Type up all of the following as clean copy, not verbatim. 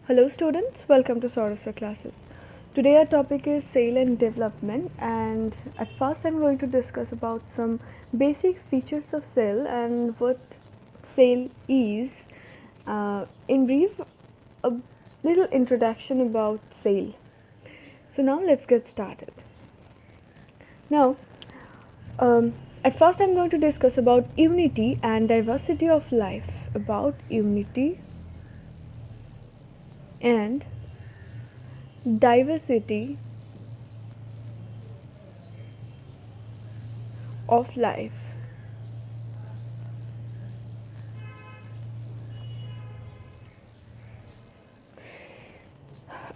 Hello students, welcome to Sorosra classes. Today our topic is cell and development, and at first I'm going to discuss about some basic features of cell and what cell is. In brief, a little introduction about cell. So now let's get started. Now, at first I'm going to discuss about unity and diversity of life, about unity and diversity of life.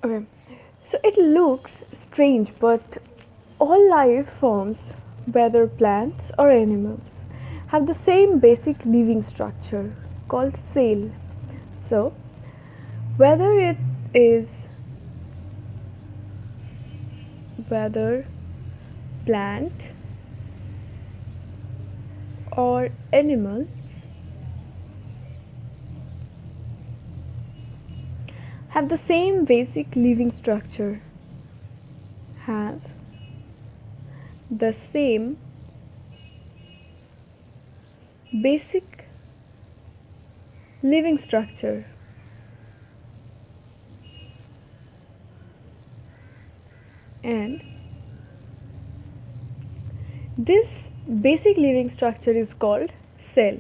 Okay, so it looks strange, but all life forms, whether plants or animals, have the same basic living structure called cell. So, whether it is whether plant or animals have the same basic living structure, have the same basic living structure. And this basic living structure is called cell.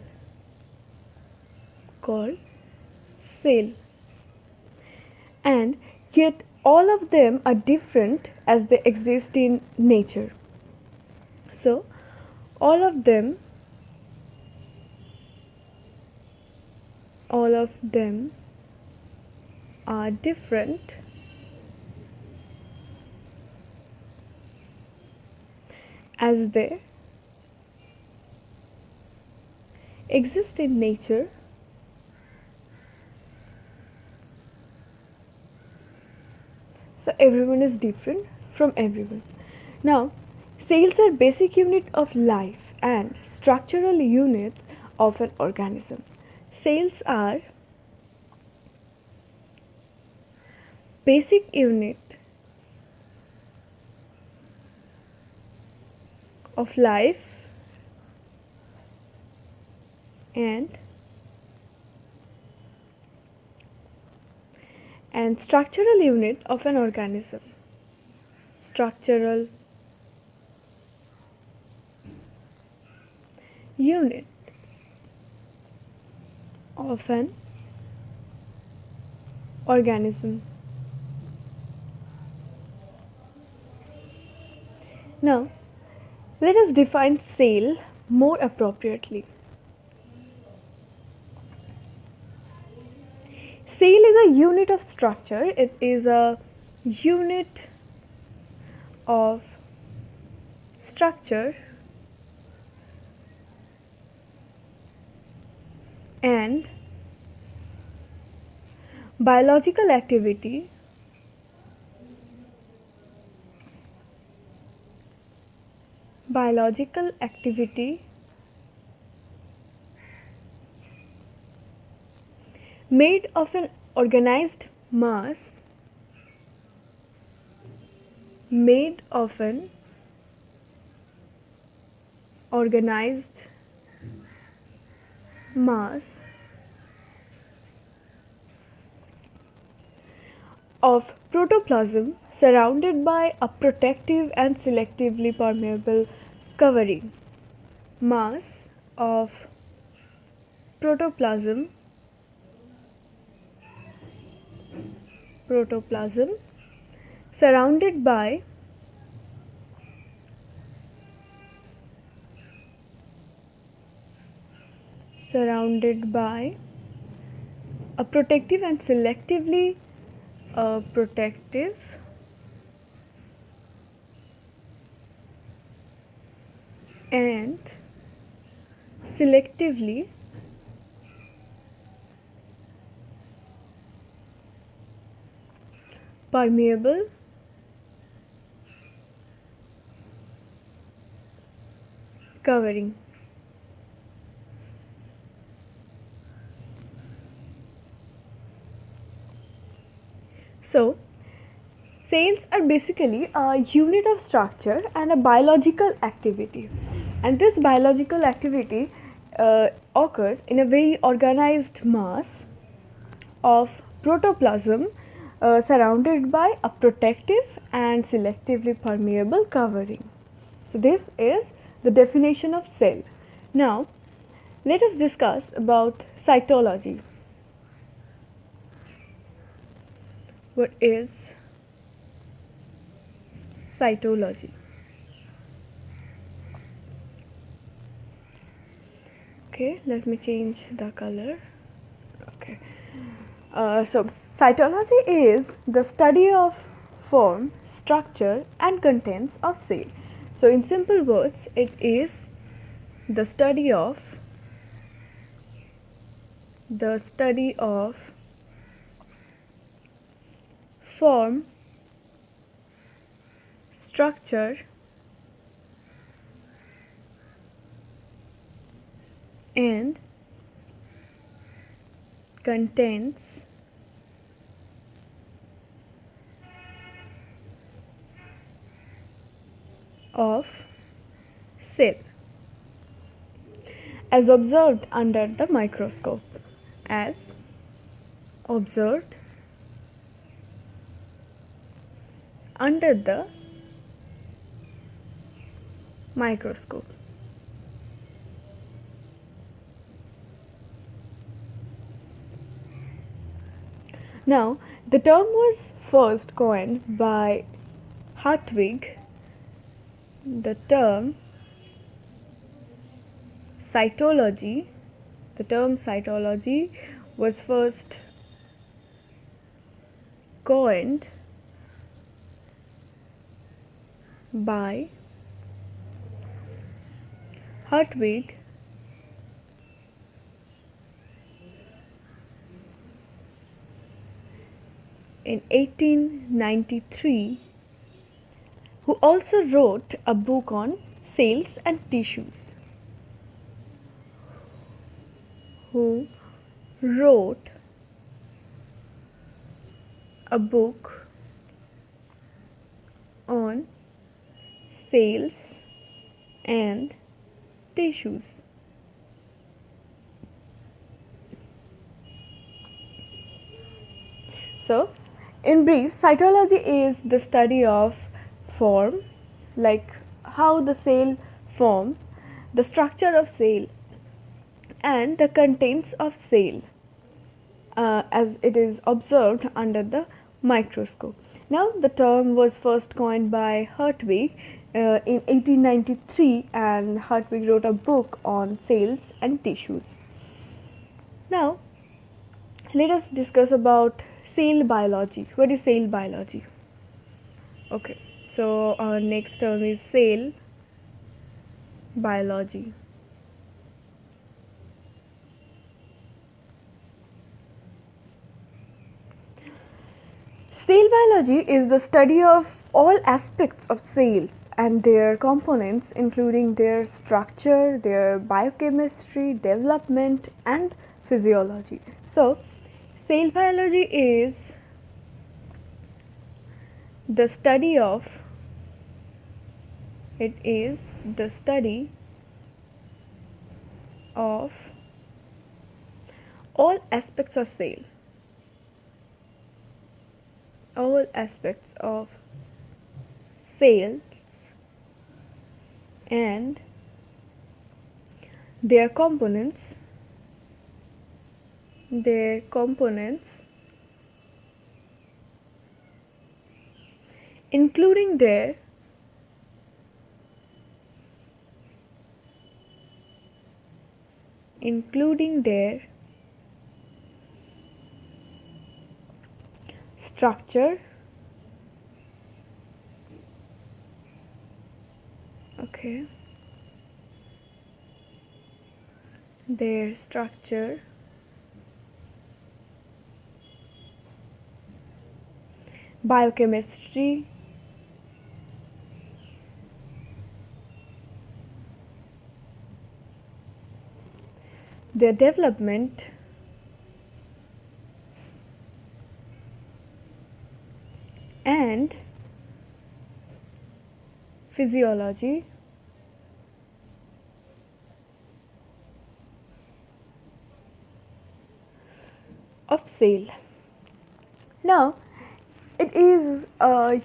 And yet all of them are different as they exist in nature. So all of them are different as they exist in nature. So everyone is different from everyone. Now, cells are basic unit of life and structural units of an organism. Cells are basic unit of life and structural unit of an organism. Structural unit of an organism. Now, let us define cell more appropriately. Cell is a unit of structure. It is a unit of structure and biological activity made of an organized mass of protoplasm surrounded by a protective and selectively permeable covering. Mass of protoplasm surrounded by a protective and selectively permeable covering. So, cells are basically a unit of structure and a biological activity, and this biological activity occurs in a very organized mass of protoplasm surrounded by a protective and selectively permeable covering. So, this is the definition of cell. Now, let us discuss about cytology. What is cytology? Okay, let me change the color. Okay. So, cytology is the study of form, structure and contents of cell. So, in simple words, it is the study of form, structure and contents of cell as observed under the microscope. As observed under the microscope. Now, the term was first coined by Hartwig. The term cytology was first coined by Hartwig in 1893, who also wrote a book on cells and tissues. Who wrote a book on cells and tissues. So, in brief, cytology is the study of form, like how the cell forms, the structure of cell and the contents of cell as it is observed under the microscope. Now, the term was first coined by Hartwig in 1893, and Hartwig wrote a book on cells and tissues. Now, let us discuss about cell biology. What is cell biology? Okay, so our next term is cell biology. Cell biology is the study of all aspects of cells and their components, including their structure, their biochemistry, development and physiology. So, cell biology is the study of all aspects of cell. All aspects of cells and their components, including their structure, okay, their structure, biochemistry, their development, and physiology of cell. Now, it is a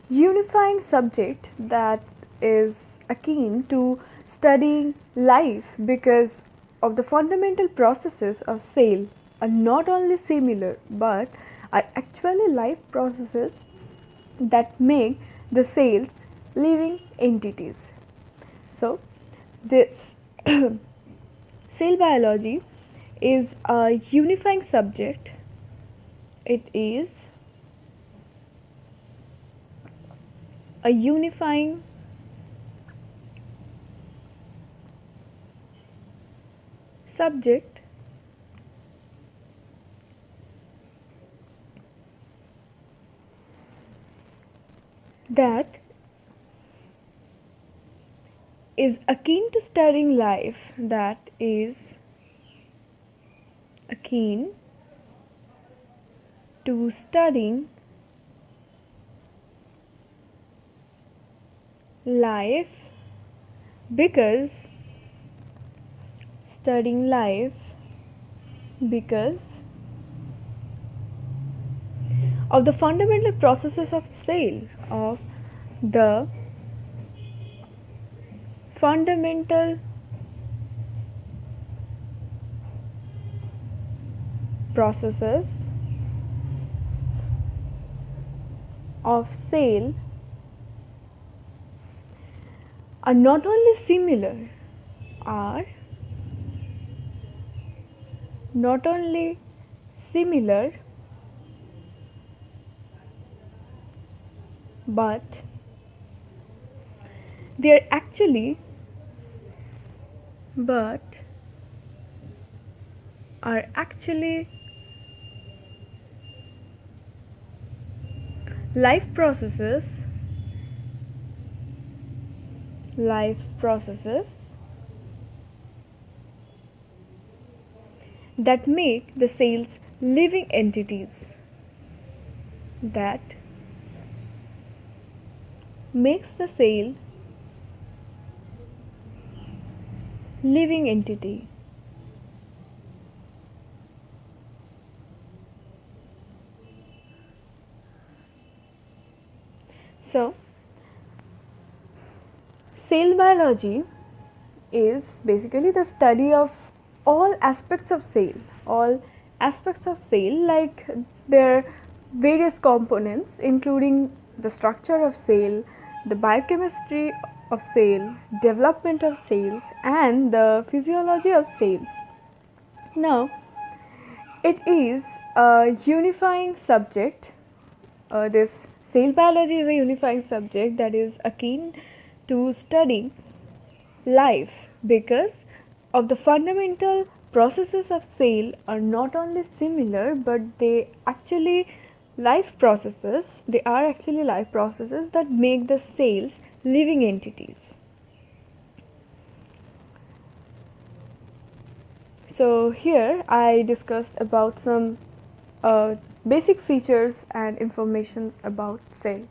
unifying subject that is akin to studying life because of the fundamental processes of cell are not only similar but are actually life processes that make the cells living entities. So, this cell biology is a unifying subject. It is a unifying subject that is akin to studying life, that is akin to studying life because studying life because of the fundamental processes of cell, of the fundamental processes of cell are not only similar, are not only similar but they are actually life processes that make the cells living entities, that makes the cell living entity. So, cell biology is basically the study of all aspects of cell, like their various components, including the structure of cell, the biochemistry of cell, development of cells, and the physiology of cells. Now, it is a unifying subject. This cell biology is a unifying subject that is akin to studying life because of the fundamental processes of cell are not only similar but they are actually life processes that make the cells living entities. So here I discussed about some basic features and information about cell.